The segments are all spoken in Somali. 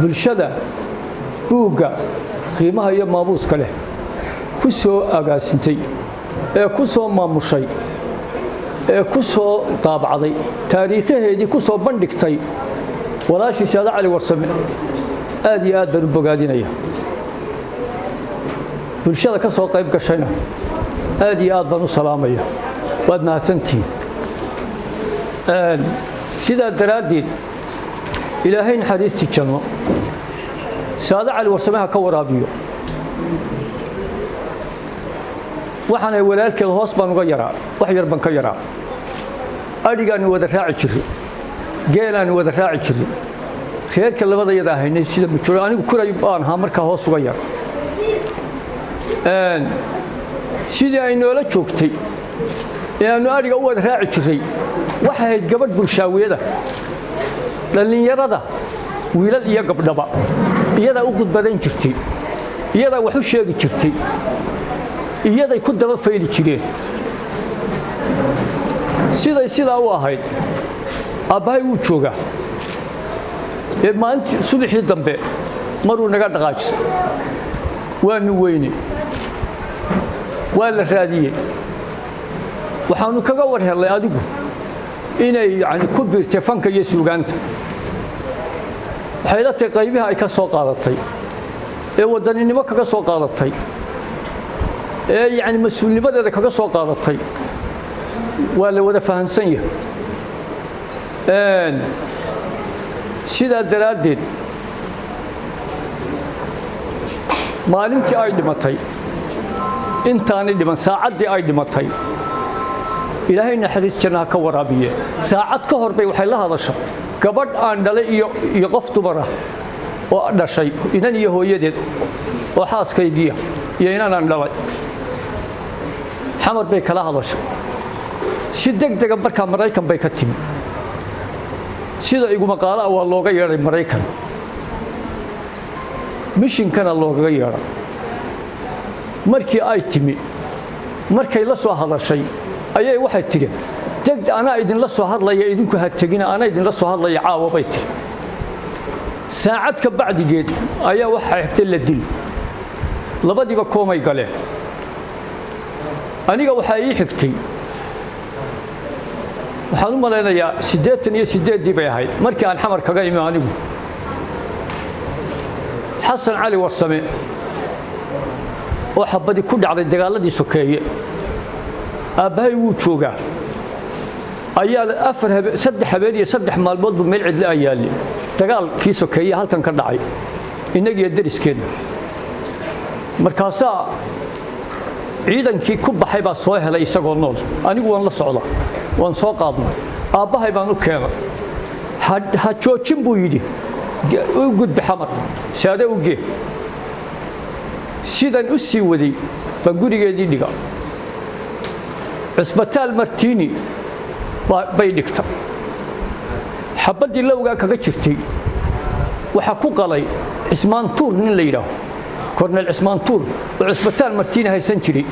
bulshada buugga qiimaha iyo maamuuska leh ku soo agaasintay ee ku soo maamushay ee ku soo taabacday taariikhaheedii ku soo bandhigtay walaashii Saada Cali Warsame aad iyo aad baan u bogaadinaya bulshada ka soo qayb gashayna aad iyo aad baan u salaamaya waad mahadsantihiin sida daraaddeed ilaahay naxariistii janno Saada Cali Warsame ha ka waraabiyo waxaanay walaalkeed hoos baan uga yaraa wax yar baan ka yaraa adigaan wada raaci jiray geelaan wada raaci jiray reerka labadayada ahaynay sida mujuro anigu kuray baan ha marka hoos uga yar sidii ay noola joogtay ee aanu adiga u wada raaci jiray waxa ahayd gabadh bulshaawiyada dhalinyarada wiilal iyo gabdhaba iyada u gudbadan jirtay iyada wax u sheegi jirtay iyaday ku daba fayli jireen sidaa u ahayd aabbahay wuu joogaa ee maalintii subaxii dambe maruu naga dhaqaajisay waanu weyne waa la raadiyey waxaanu kaga war helay adigu inay yani ku biirtay fanka iyo suugaanta waxay la tahay qaybaha ay ka soo qaadatay ee wadaninimo kaga soo qaadatay ee yani mas'uulnimadeeda kaga soo qaadatay waa la wada fahansan yahay sida daraaddeed maalintii ay dhimatay intaanay dhiman saacaddii ay dhimatay ilaahay naxariis janno ha ka waraabiye saacad ka hor bay waxay la hadashay gabadh aan dhalay iyo qof dumar ah oo dhashay inan iyo hooyadeed oo xaaskaygiya iyo inanaan dhalay xamar bay kala hadashay si degdega markaa Maraykan bay ka timi sida igu maqaala waa looga yeeray Maraykan mishinkana looga yeeray markii ay timi markay la soo hadashay ayay waxay tiri degd ana idin la soo hadlaya idinku ha tagina ana idin la soo hadlaya caawa bay tiri saacad ka bacdigeed ayaa waxa xigtay la dil labadiiba koomay galeen aniga waxa ii xigtay waxaan u maleynayaa 88 bay ahayd markii aan xamar kaga imi anigu Xasan Cali Warsame oo xabadi ku dhacday dagaaladii sokeeye aabbahay wuu joogaa ayaa 3 habeen iyo 3 maalmood buu meel cidla ayaali dagaalkii sokeeye halkan ka dhacay inagiyo dariskeena markaasaa ciidankii ku baxay baa soo helay isagoo nool anigu waan la socdaa waan soo qaadnay aabbahay baan u keenay ha joojin buu yidhi u gudbi xamar saade u gee sidan u sii waday baan gurigeedii dhiga cusbitaal Martini bay dhigta xabadii lowga kaga jirtay waxa ku qalay Cismaan Tuur nin la yiraahdo Cornel Cismaan Tuur oo cusbitaal Martini haysan jiray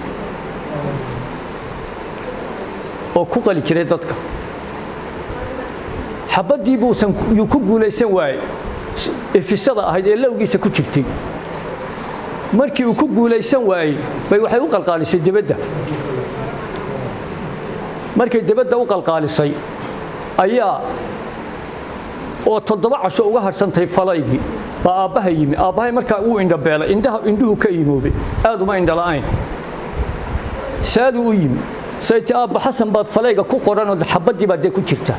oo ku qali jiray dadka xabadii buu ku guulaysan waayay ifisada ahayd ee lowgiisa ku jirtay markii uu ku guulaysan waayay bay waxay u qalqaalisay dibadda markay dibadda u qalqaalisay ayaa oo 7 casho uga harsantay falaygii baa aabbahay markaa uu indhabeelay indhuhu ka yimoobay aad uma indhala'ayn saadu u yimi sayti aabba xasan baad falayga ku qoran oo xabadii baad ku jirta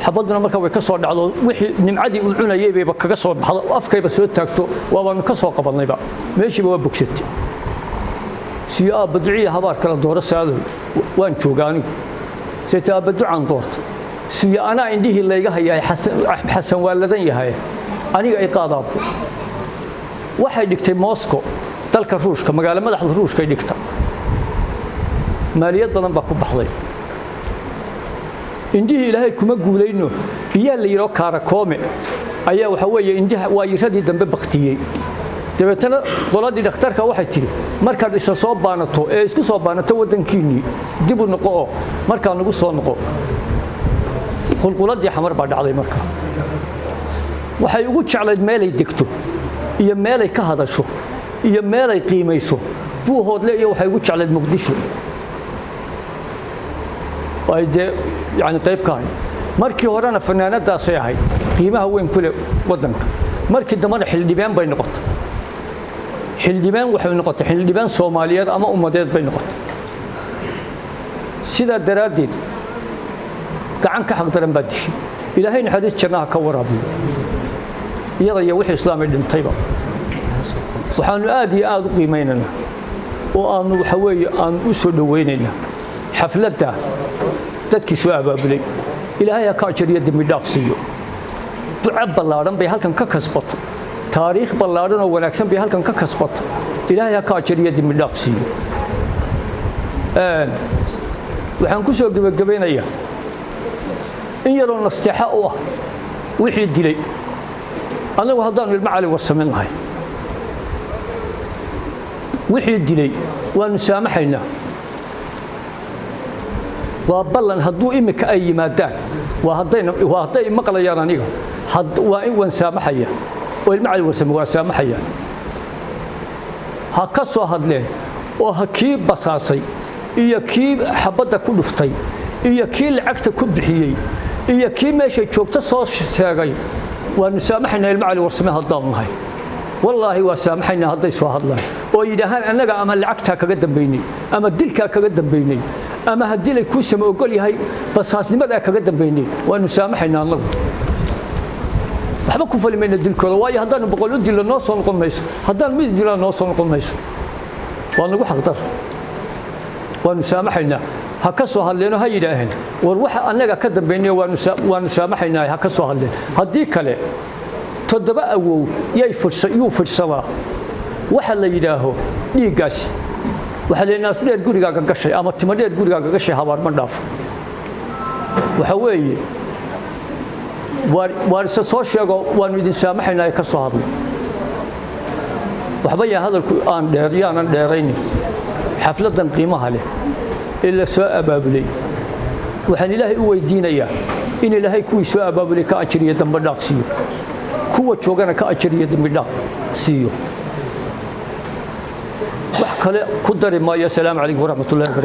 xabaduna markaa way ka soo dhacdo wixii nimcadii uu cunayay bay kaga soo baxdo afkayba soo taagto waabaan ka soo qabanayba meeshii waa bogsatay si aabba duciya habaar kala dooro saado waan joogaa anigu sayti aabba ducaan doorta si ana indhihii layga hayay xasan waaladan yahay aniga ay qaadaabo waxay dhigtay Moscow dalka Ruushka magaalo madaxda Ruushka ay dhigtay maaliyad badan baa ku baxday indhihii ilaahay kuma guulayno biyaa la yiro Karakoome ayaa waxa weeye indhaha waa yiradii dambe baqtiyay dabeetana qoladii dhakhtarka waxay tiri markaad isa soo baanato ee isku soo baanato wadankiini dib u noqo markaa nagu soo noqo qulquladii xamar baa dhacday markaa waxay ugu jeclayd meelay degto iyo meelay ka hadasho iyo meelay qiimayso buuhoodle iyo waxay ugu jeclayd muqdisho ay de yani qayb ka ahayd markii horena fanaanadaasay ahayd qiimaha weyn ku leh waddanka markii dambana xildhibaan bay noqotay xildhibaan waxay noqotay xildhibaan Soomaaliyeed ama ummadeed bay noqotay sida daraaddeed gacan ka xaq daran baa dishay ilaahay naxariis jannaha ka waraabiyo iyada iyo wixii islaamay dhintayba waxaanu aad iyo aad u qiimeynaa oo aanu waxa weeye aan u soo dhaweynayna xafladda dadkii soo abaabulay ilaahay ka ajriyo dambi dhaaf siiyo duca ballaaran bay halkan ka kasbatay taariikh ballaaran oo wanaagsan bay halkan ka kasbatay ilaahay ka ajriyo dambi dhaaf siiyo waxaan ku soo gabagabeynayaa in yaroo nasteexa u ah wixii dilay anagu haddaan ilmo cali warsamin lahay wixii dilay waanu saamaxaynaa waa ballan hadduu imika ay yimaadaan waa hadday maqlayaan aniga waa in waan saamaxaya oo ilmo cali warsame waa saamaxaya ha ka soo hadleen oo ha kii basaasay iyo kii xabadda ku dhuftay iyo kii lacagta ku bixiyey iyo kii meeshay joogto soo sheegay waanu saamaxaynaa ilmo cali warsame haddaan nahay wallaahi waa saamaxaynaa hadday soo hadlaan oo yidhaahaan annaga ama lacagtaa kaga dambaynay ama dilkaa kaga dambaynay ama haddii lay kuu sama ogol yahay basaasnimadaa kaga dambaynay waanu saamaxaynaa annagu waxba ku fali mayna dilkooda waayo haddaanu boqol u dilo noo soo noqon mayso haddaan mid dilaa noo soo noqon mayso waa nagu xaqdar waanu saamaxaynaa ha ka soo hadleeno ha yidhaaheen war waxa annaga ka dambaynay waanu saamaxaynaa ha ka soo hadleen haddii kale toddoba awow yuu fidhsadaa waxa la yidhaaho dhiiggaasi waxa la naas dheer gurigaaga gashay ama timo dheer gurigaaga gashay habaar ma dhaafo waxa weeye waarisa soo sheego waanu idin saamaxaynaa ka soo hadlo waxba yaa hadalku yaanan dheeraynin xafladan qiimaha leh ee la soo abaabulay waxaan ilaahay u weydiinayaa in ilaahay kuwii soo abaabulay ka ajriyo dambe dhaaf siiyo kuwa joogana ka ajriyo dambe dhaaf siiyo wax kale ku dari maayo. Assalaamu calaykum waraxmatullaahi wabarakaatuh.